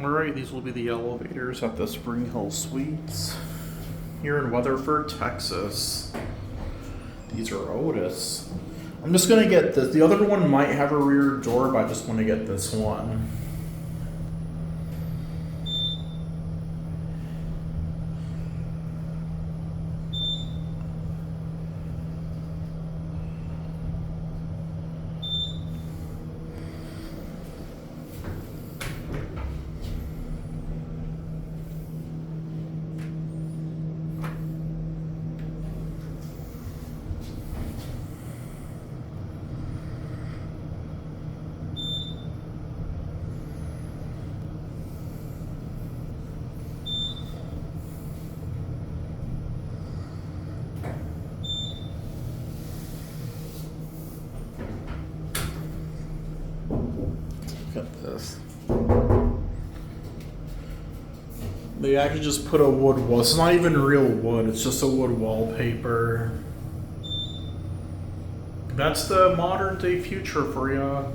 Alright, these will be the elevators at the Springhill Suites here in Weatherford, Texas. These are Otis. I'm just gonna get this. The other one might have a rear door, but I just want to get this one. Look at this. They actually just put a wood wall. It's not even real wood, it's just a wood wallpaper. That's the modern day future for ya.